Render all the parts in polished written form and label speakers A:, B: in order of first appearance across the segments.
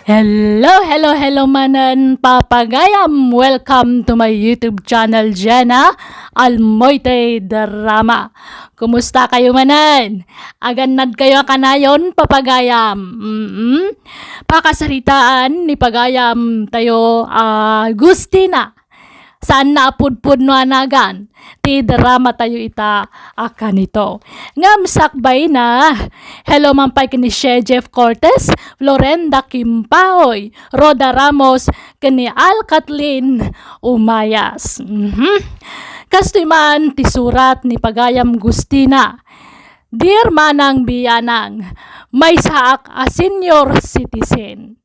A: Hello manan papagayam. Welcome to my YouTube channel, Jenna Almoite Drama. Kumusta kayo manan? Aganad kayo kanayon papagayam. Pakasaritaan ni pagayam tayo Agustina. Saan na pudpud no anagan? Ti drama tayo ita akan ito. Ngam sakbay na. Hello mampay kini Jeff Cortez, Florenda Kimpaoy, Roda Ramos, kini Al Kathleen Umayas. Kastoy man ti surat ni pagayam Gustina. Dear manang biyanang, may saak a senior citizen.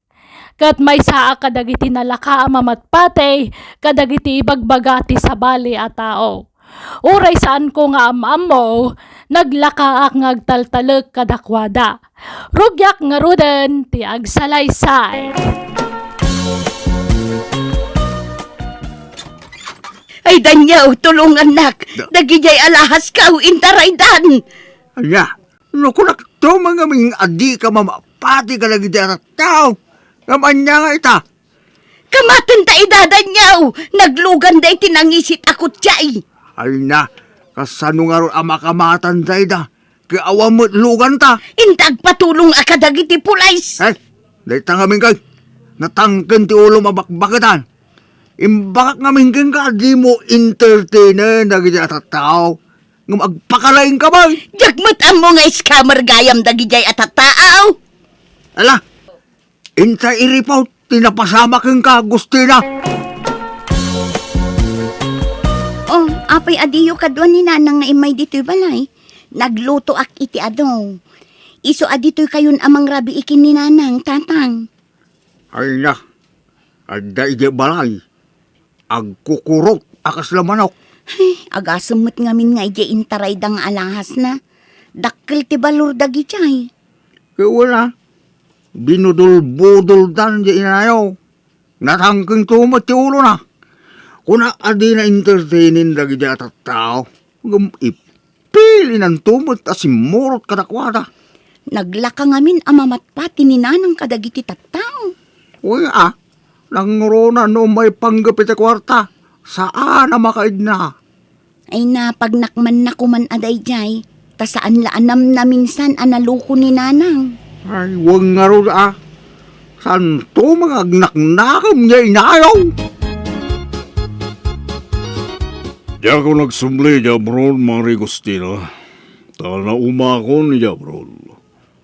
A: Kat may saa kadagiti nalaka mamatpatay, kadagiti ibagbagati sa bali a tao. Uray saan ko nga amamo, naglakaak ngagtaltalag kadakwada. Rugyak nga ruden ti agsalaysay.
B: Ay danyaw, tulungan nak. Nagijay alahas ka, intaraydan.
C: Anya, nakunak to mga ming adi ka mamapati ka lagi dyan at tao. Kamanya nga ita.
B: Kamatan ta idadanyaw. Naglugan da itinangisit ako tiyay.
C: Ay na, kasano nga ron amakamatan sa ida. Kaya awam mo't lugan ta.
B: Intag patulong akadagiti pulays.
C: Eh, dahil tangamin kay, natangkin ti ulo mabakbakatan. Imbakak ngamin ka, di mo entertainer na gaya at tao. Nga magpakalain ka ba?
B: Jagmat mo nga scammer gayam dagijay at taaw.
C: Ala, insa iripaw, tinapasama kang ka, Agustina.
B: Oh, apay adiyo kadwan ni nanang nga imay dito'y balay. Nagluto ak iti adong. Iso adito'y kayon amang rabi ikin ni nanang, tatang.
C: Ay na, adda ije balay. Agkukurot, akas lamanok.
B: Ay, agasamot ngamin nga ije intaray dang alahas na. Dakkel ti balur dagijay.
C: Kaya wala, binudul-budul dan di inayaw. Natangking tumat ti ulo na. Kuna adi na entertainin lagi di at tao. Ipili ng tumat as imurot kadakwada.
B: Naglaka ngamin amamatpati ni nanang kadagiti tattao.
C: Uy nangrona no may panggapit sa kwarta. Saan na makaid na?
B: Ay na, pag nakman na kuman aday jay, ta saan laanam na minsan analuko ni nanang.
C: Ay, huwag nga rin Saan to mga agnaknakam niya inayaw?
D: Di ako nagsumli, Jabron, Mari Agustina. Tal na umakon ni Jabron.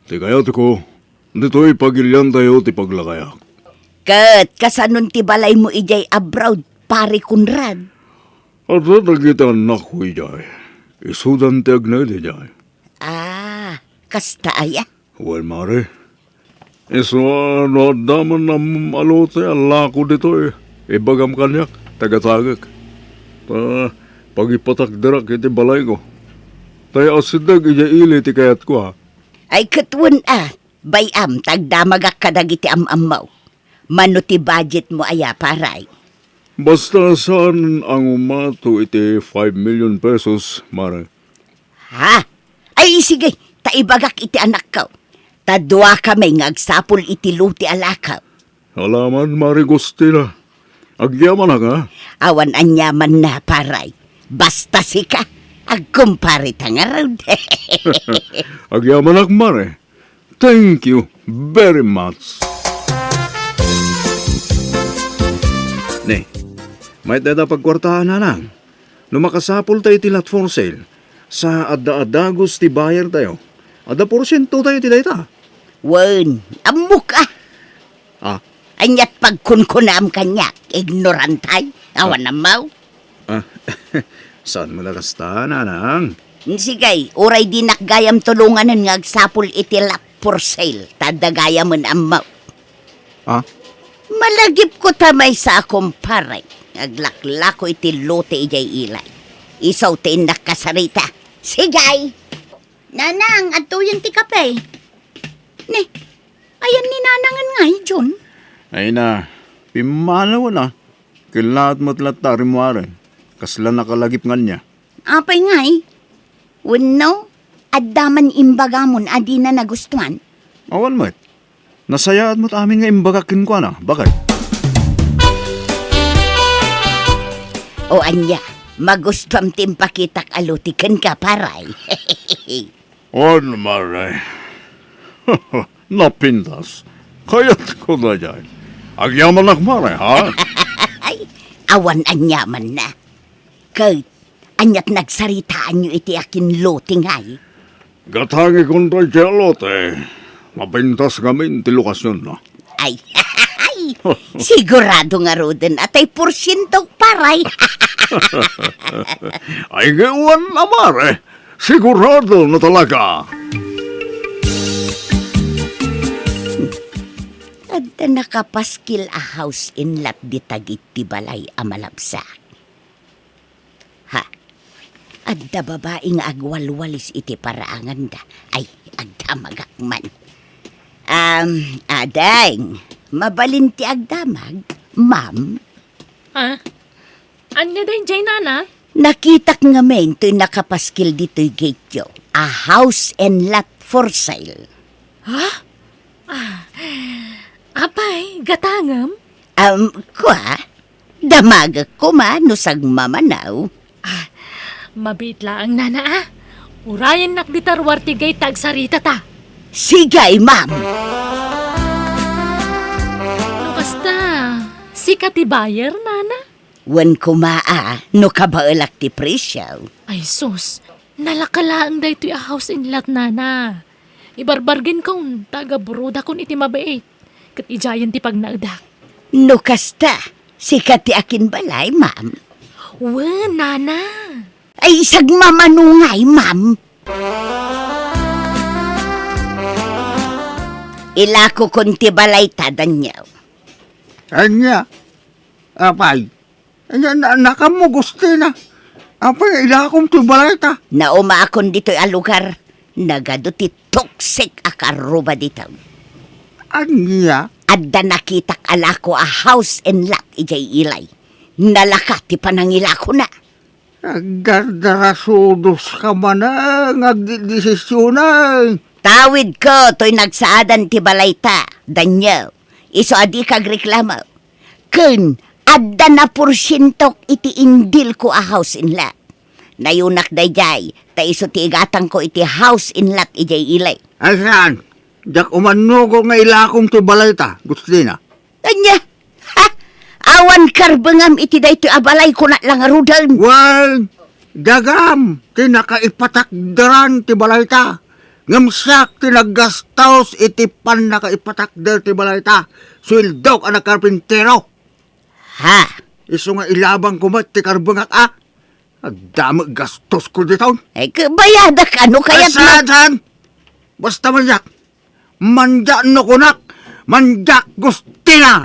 D: Di kaya ko, dito'y pagilyan tayo ti paglakayak.
B: Kat, kasanon ti balay mo ijay abroad, pare Kunrad.
D: At nagkita anak ko ijay. Isudan ti agnay di jay.
B: Ah, kasta aya.
D: Well, Mari. Iso no daman na malote alako dito ibagam kanyak, tagatagak. Pagipatakdarak iti balay ko. Tayo asidag ili ti kayat ko ha.
B: Ay katwan bayam tagdamagak kadag iti amamaw. Mano ti budget mo aya paray.
D: Basta saan ang umato iti 5 million pesos, Mari.
B: Ha? Ay sige, taibagak iti anak ka. Tadwa kami ngagsapol iti luti alakaw.
D: Alaman, Mari Agustina. Agyaman ka.
B: Awan anyaman na paray. Basta sika, agkumpari tangarod.
D: Agyaman Mari. Thank you very much. Ne, may dada pagkwartahan na lang. Lumakasapol tayo tilat for sale. Sa adda-adagos ti buyer tayo. Ada porsyento tayo ti dayta.
B: Wen, amok
D: Ah,
B: Anyat pagkunkunam kanyak, ignorantay. Awan namaw.
D: saan mo nakasta, nanang?
B: Sigay, uray di nakgayam tulunganan ngagsapol iti lap for sale. Tadagayaman amaw.
D: Ah?
B: Malagip ko tamay sa akong paray. Naglaklako iti lote ijay ilay. Isaw ti nakasarita. Sigay! Nanang, ato yung ti kape. Ne, ayan ni nanangan nga, John.
D: Ay na, pimalaw na. Kilaat mo't latari mo arin. Kasla nakalagip nga niya.
B: Apay nga Wano, addaman imbagamon adi na nagustuhan.
D: Awan mo't. Nasayaan mo't amin nga imbagakin ko na. Bakit?
B: O anya, magustom timpakitak alutikan ka, paray.
D: Ano, Mare? Napintas. Kaya't ko na dyan. Agyaman ak, Mare, ha?
B: Ay, awan anyaman na. Kay, anyat nagsaritaan nyo iti akin loting ay.
D: Gatangi kong tayo tiyalote. Mapintas kami ti lokasyon na.
B: Ay, sigurado nga roden atay porsyento paray.
D: Ay, gawan na, Mare. Sigurado na talaga.
B: Adda nakapaskil a house in lot di tagit ti balay a malabsak. Ha, adda babaeng agwalwalis iti paraangan da. Ay, agdamagak man. Adeng, mabalinti agdamag, ma'am.
A: Ha? Anya din, Jay, nana?
B: Nakitak nga men to'y nakapaskil dito'y gate yo. A house and lot for sale.
A: Apay, gatangam?
B: Kwa? Damagak ko man, nusag mamanaw.
A: Mabitla ang nana, ah. Urayan nakditarwartigay tagsarita ta.
B: Sigay, ma'am.
A: No, basta, sikat ti buyer, nana?
B: Wan kumaa, no kabaalak ti presyo.
A: Ay, sus, nalakalaan da ito'y a house in lot, nana. Ibarbargin kong taga-buruda kung iti mabait. Kat ijayan ti pagnaagdak.
B: No kasta, sikat ti akin balay, ma'am.
A: Wen, nana.
B: Ay, isag mamanungay, ma'am. Ilako konti balay tadan niyo.
C: Anya, apay. Anya, nakamugusti na. Apay, ilakong tubalay ta.
B: Naumaakon dito'y a lugar. Nagado ti toxic akaruba dito.
C: Anya,
B: Adda nakitak alako a house and lot ijay ilay. Nalaka ti panangilako na.
C: agdardarasudos ka man ang agdidesisyonan.
B: Tawid ko to'y nagsaadan ti balayta. Danyo, iso adi kag reklamo. Kun, adda na porsyentok iti indil ko a house in lot. Nayunak dayjay, ta iso ti igatang ko iti house in lot ijay ilay.
C: Ay saan? Jak umanugo nga ilakong tubalay ta, Gustina.
B: Anya, ha? Awan karbengam iti dayto abalay ko na lang arudan.
C: Well, gagam, tinakaipatakdaran ti balay ta. Ngamsak tinaggastos iti pan nakaipatakdar ti balay ta. Swildok ang karpintero.
B: Ha?
C: Iso nga ilabang kumat ti karbangak Agdamag gastos ko dito.
B: Ay, kabayadak ano kaya't
C: Saan? Basta manjak. Manjak no kunak. Manjak Gustina.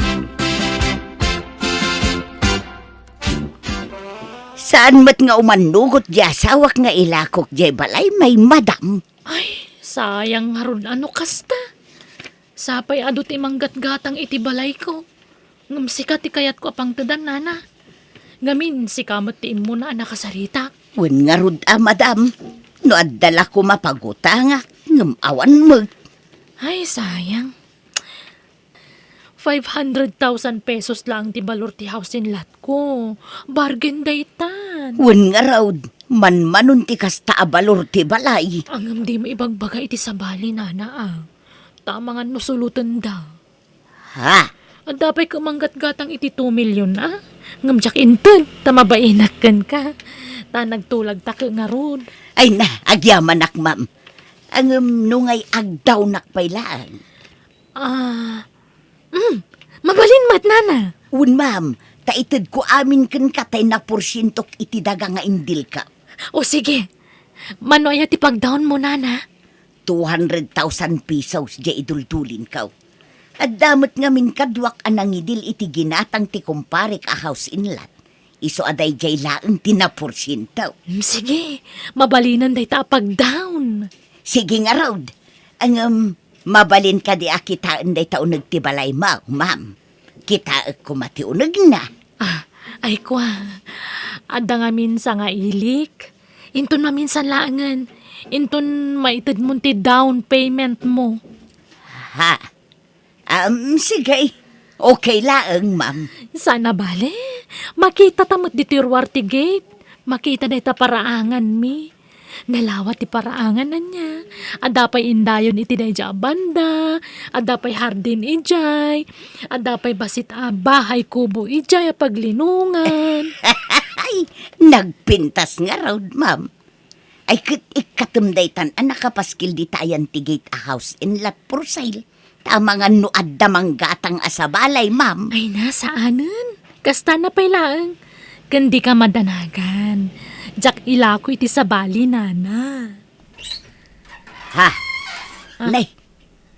B: Saan mat nga umanugot di asawak nga ilakok di balay may madam.
A: Ay, sayang harun ano kasta. Sapay adot imanggat-gatang iti balay ko. Ngam sikat ti kayat ko apang tadan, nana. Ngamin si kamot ti imo na nakasarita.
B: Wen nga rud madam. No addala ko mapagutanga. Ngam awan mo.
A: Ay, sayang. 500,000 pesos lang ti balor ti house in lot ko. Bargain daytan.
B: Wen nga raud. Man-manon ti kasta abalor ti balay.
A: Angam di mo ibagbaga iti sabali, nana, ah. Tama nga nusulutan da.
B: Ha?
A: At dapat kumanggat-gatang iti 2 million, ah. Ngam jak inton, tamabainakan ka. Ta nagtulag ta ka nga rod.
B: Ay na, agyaman nak ma'am. Ang nungay agdaw nakpailaan.
A: Mabalin mat, nana.
B: Un ma'am, taitid ko amin ken katay na porsyentok iti daga nga indil ka.
A: O sige, mano ay ti pag-down mo, nana.
B: 200,000 pesos di idultulin ka. At damot nga min kadwak anang idil iti ginatang ti kumparik a house in lot. Iso aday jay laeng tinaporsyento.
A: Sige, mabalinan day ta pag-down.
B: Sige nga raud. Ang mabalin ka di akitaan day taunag ti balay mo, ma'am. Kita ko matiunag na.
A: Ay kwa, ada nga minsan nga ilik. Inton maminsan laangan. Inton maitid mo ti down payment mo.
B: Ha? Sige. Okay laang, ma'am.
A: Sana bale. Makita tamot di tirwarti gate. Makita na ita paraangan mi. Nalawat ti paraangan na niya. Adapay indayon iti dayja banda. Adapay hardin ijay. Adapay basit bahay kubo ijay paglinungan.
B: Ay, nagpintas nga raw, ma'am. Ay, ikatumdaytan ang nakapaskil di tayan ti gate a house in lot for sale. Tamangan no addamang gatang asabalay, ma'am.
A: Ay nasaanan. Kasta na pailaang. Kandi ka madanagan. Jak ilako iti sabali nana.
B: Ha? Nay,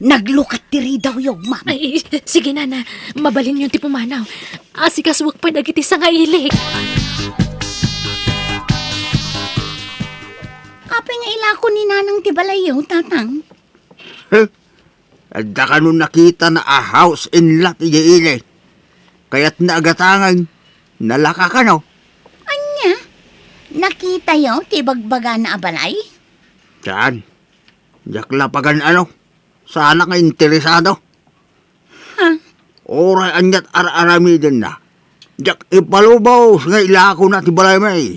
B: naglukat tiri daw yung, ma'am.
A: Ay, sige nana. Mabalin yung ti pumanaw. Asikas wag pa dagiti sa nga ilik.
B: Kapag nga ilako ni nanang tibalayaw, tatang.
C: Adda ka nun nakita na a house in lot iyaili. Kaya't naagatangan, nalaka ka no.
B: Anya? Nakita yaw, tibagbaga na abalay?
C: Saan? Yaklapagan ano? Sana ka interesado.
B: Ha?
C: Oray anyat ararami din na. Jak ipalubaw nga ilako na ti balay may.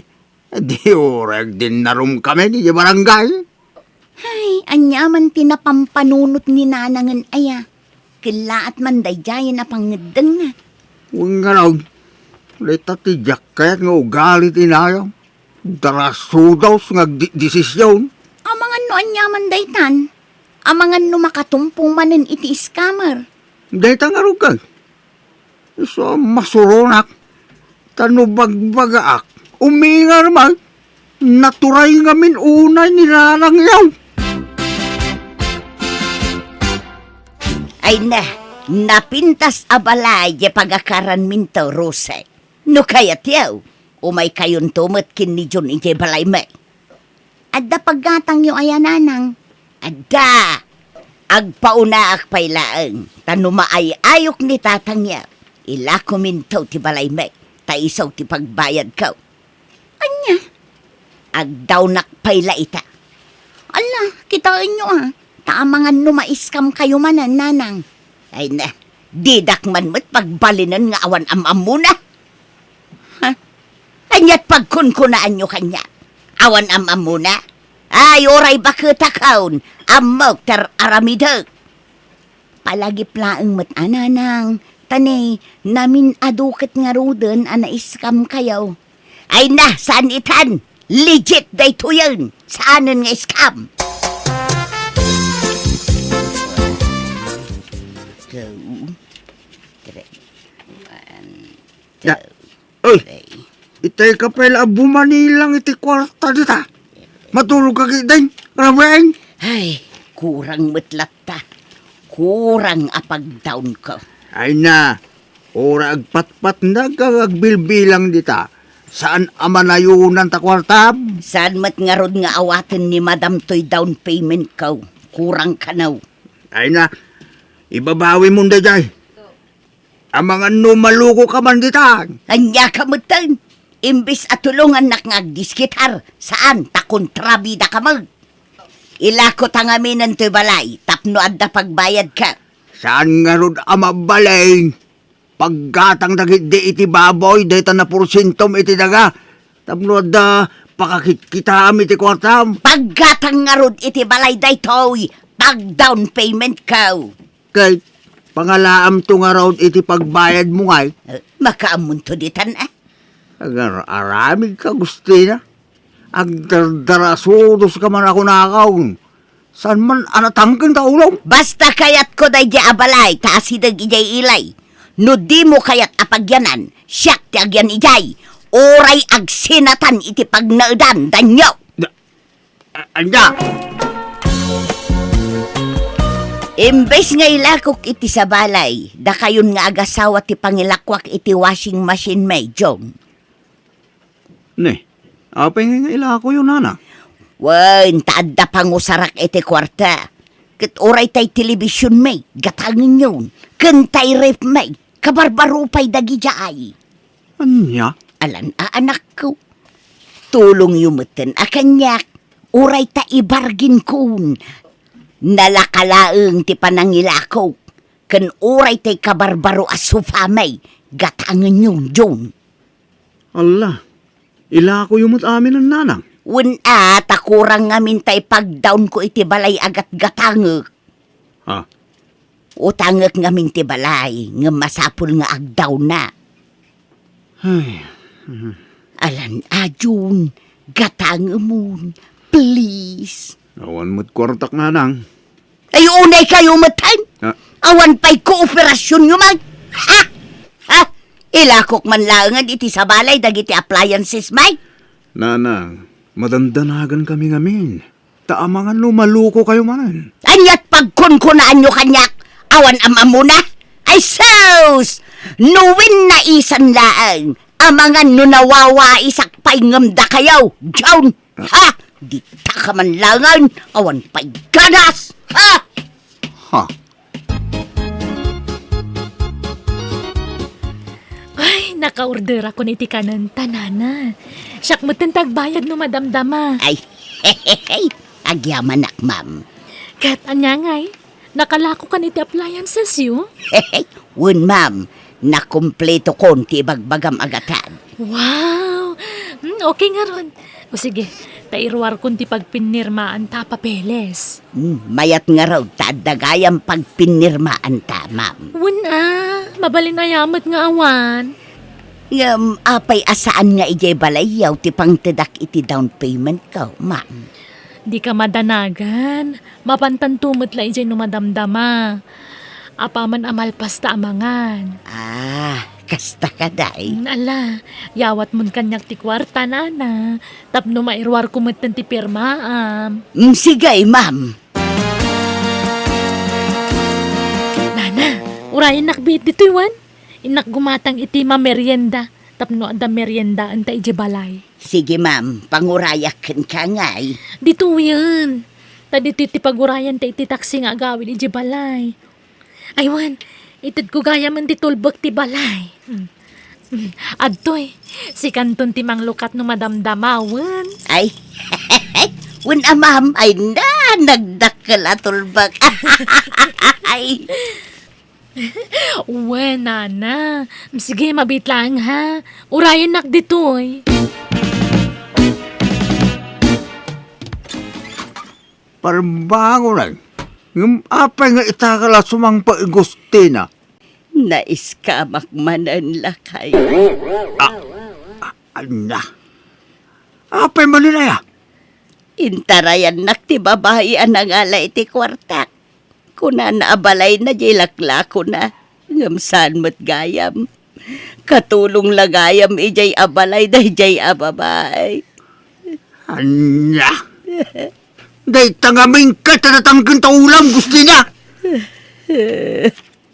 C: Di oray din narum kami di barangay.
B: Ay, anya man tinapampanunot ni nanangan aya. Kila at man dayjayan na pangedeng na.
C: Huwag nga lang. Lita ti jak kaya't nga ugali tinayo. Darasudaw nga desisyon.
B: Amangan no anya man daytan. Amangan no makatumpong manen iti scammer.
C: Dahil nga rugay. So, masuronak. Tanubagbagaak. Uminga naman. Naturay nga min unay nilalang yaw.
B: Ay na, napintas abalay di pagakaran minto, Rose. No kayat yaw, umay kayon tumot kin ni John iti balay may. Adda paggatang yung ayananang. Adda, agpaunaak pailaang, tanumaay ayok ni tatang yaw. Ilako minto ti balay may, taisaw ti pagbayad kaw. Anya? Agdawnak payla ita. Ala, kitain nyo Taamangan numaiskam kayo manan, nanang. Ay na, didak man mo't pagbalinan nga awan amam muna. Ha? Anyat pagkunkunaan nyo kanya. Awan amam muna. Ay, oray bakitakaon. Amok ter aramidag. Palagi plaeng mat ananang. Tanay, namin aduket nga ruden anaiskam kayo. Ay na, saan itan? Legit day to yun. Saanan nga iskam?
C: Ya. Uy, itay ka pala bumanilang iti kwarta dita. Matulog ka kitay, rabaeng.
B: Ay, kurang matlat ta. Kurang apag-down ko.
C: Ay na, ora agpatpat na kagagbilbilang dita. Saan amanayunan ta kwarta?
B: Saan mat nga rod nga awaten ni Madam Toy down payment ko? Kurang kanaw.
C: Ay na, ibabawi mo na jay. Ang mga numaluko ka man dita.
B: Anya ka mutan. Imbis at tulungan nakngagdiskitar. Saan? Takontrabida ka mag. Ilako tangamin ng to'y balay. Tapno adda pagbayad ka.
C: Saan nga rod amabalay? Paggatang dagit di iti baboy, dahita na porsintom iti daga. Tapno da pakakita iti kwartam.
B: Paggatang nga rod iti balay daytoy. Pag down payment ka.
C: Kay pangalaam to nga raw iti pagbayad mo ngay.
B: Makaamun to ditan
C: Agar aramig ka gustina. Agdardarasudos ka man ako nakaw. Saan man anatangkin ta ulo?
B: Basta kayat ko day di abalay, taasidag ijay ilay. No di mo kayat apagyanan, siyak ti agyan ijay. Oray agsinatan iti pagnaudan, danyo.
C: Anda!
B: Imbes nga ilakok iti sa balay, da kayon nga agasawa ti pangilakwak iti washing machine may, Jong.
D: Ne, apay nga ilako yun, nana.
B: Wan, taadda pangusarak iti kwarta. Kat oray tay television may, gatangin yun. Kantay ref may, kabarbarupay dagi jaay.
D: Anya?
B: Alan, anak ko. Tulong yumutin, akanyak. Oray ta ibargin kun. Nalakalaeng ti panangilakaw. Kan uray tay kabarbaro as sufamay, gatangan yung John.
D: Allah, ila ko yumot amin ang nanang.
B: Wuna, takurang ngamin tay pag-down ko iti balay agat gatangek.
D: Ha?
B: Utangek ngamin ti balay, nga masapul nga agdaw na.
D: Ay,
B: Alan, June, gatangamon, please.
D: awan mo't kwartak nanang.
B: Ay, unay kayo matan.
D: Ha?
B: Awan pa'y kooperasyon nyo mag. Ha? Ha? Ilakok man langan iti sa balay dagiti appliances, Mike.
D: Nanang, madandanagan kami ngamin. Taamangan lumaluko kayo manan.
B: Anyat pagkunkunaan nyo kanyak. Awan ama muna. Ay sus! Nuwin na isan laang. Amangan no nawawa isak pa'y ngamda kayaw. Jown! Ha? Di ta ka man langan. Awan pa'y ganas. Ha?
C: Ha?
A: Ay, naka-order ako ni tikanan tanana. Siyak mo bayad no madamdama.
B: Ay, hehehe. Agyaman nak, ma'am.
A: Kat anyangay, nakalako ka ni ti appliances yo.
B: Hehe. Wun, ma'am. Nakumpleto konti bagbagam agatan.
A: Wow! Okay nga ron. O sige, tairwar kun ti pagpinirmaan ta papeles.
B: Mayat nga raw, tadagayang pagpinirmaan ta, ma'am.
A: Wuna, mabalinayamat nga awan.
B: Apay asaan nga ijay balayaw ti pangtedak iti down payment ka, ma'am.
A: Di ka madanagan. Mapantantumot la ijay numadamdama. Apaman amalpas ta amangan.
B: Kasta ka day.
A: Ala, yawat mun kanyak ti kwarta nana. Tapno mairwar kumatan ti pirmaam.
B: Sigay, ma'am.
A: Nana, urayan nakbit dito iwan. Inak gumatang iti merienda. Tapno ada merienda anta ije balay.
B: Sige, ma'am. Pangurayakan ka ngay.
A: Dito yan. Tadi ti pagurayan ta iti taksi nga agawin ije balay. Aywan, itid ko gaya man ti tulbak ti balay. Adtoy, si kanton ti manglukat no madamdamawan.
B: Ay, wun ma'am. Ay nagdakkel atulbak. Ay,
A: Uwe, nana. Sige, mabit lang ha. Urayan nak ditoy.
C: Parang lang. Yung apay nga itakala sumang paigustina.
B: nais ka makmanan lakay.
C: Anya. Apay maninaya.
B: Intarayan nak ti babae anang ala iti kwartak. Kuna naabalay na jay laklako na. Ngamsan mo't gayam. Katulong lagayam ijay abalay da jay ababay.
C: Anya. Day tangaming ka tanatangkin taulam gusto niya.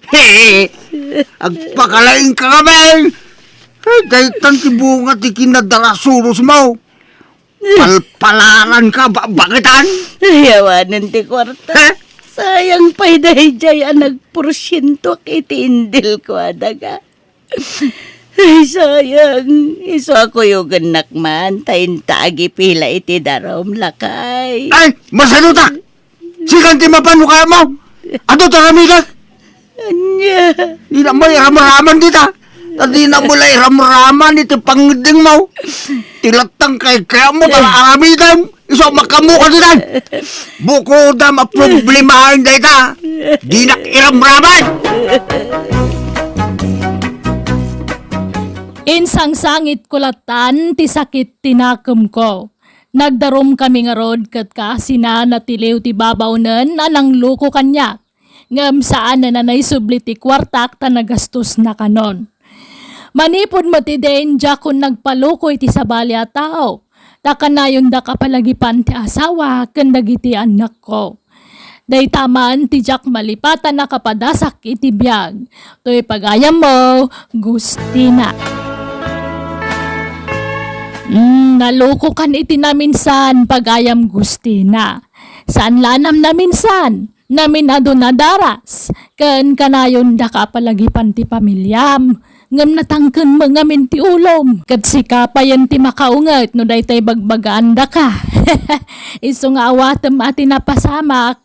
C: Hey, agpakalain ka kami. Day tantibunga ti kinadalasuros mo. Palpalaran ka ba? Bakitan?
B: Yawanan ti kwarta. Sayang pa'y dahi jay ang nagporsyento iti indil ko adaga. Ay, sayang. Iso ako yung ganakman. Tayin taagi pila iti darom lakay.
C: Ay, masaluta! Sikan ti mapano kaya mo? Ato taramigas?
B: Anya.
C: Di na mo iram-raman dita. Di na mo lang iram-raman iti pangding mo. Tilatang kaya mo para aramitan. Iso makamuka dita. Buko da maproblemahan dita. Di na iram-raman.
A: Insang sangit kulatan, ti sakit tinakem ko. Nagdarom kami nga rod kat kasina na tiliw ti babawnen anang luko kanya. Ngam saan na nanay subli ti kwartak ta nagastos na kanon. Manipod mo ti den kun nagpaluko iti sabali a tao. Takanayon da kapalagipan ti asawa ken dagiti anak ko. Day taman ti jak malipatan na kapadasak iti biyag. To'y pagayam mo, Gustina. Naluko kan iti naminsan pagayam Gustina. Saan lanam naminsan? Namin na daras. Ken kanayon da kapalagipan ti pamilyam. Ngam natangken mga minti ulom. Kat sikapayan ti makaungat no daytay bagbagaan da ka. Iso nga awatem ati napasamak.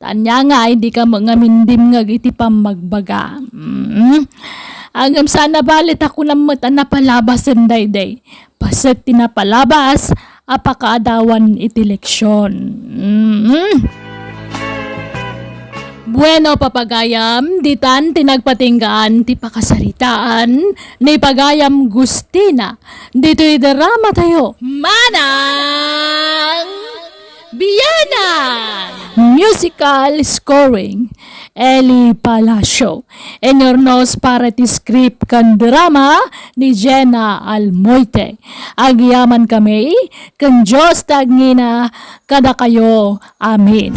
A: Tanya nga, hindi ka mga mindim nga iti pamagbaga. Hanggang sana balit ako ng mata na palabas ang dayday. Pasit tinapalabas, apakaadawan iti leksyon. Bueno, papagayam, ditan tinagpatinggaan ti pakasaritaan ni Pagayam Gustina. Dito'y drama tayo. Manang Biyanan! Musical scoring, Eli Palacio. Enornos para ti script kan drama ni Jenna Almoite. Agyaman kami, kan Diyos tagngina kada kayo. Amin.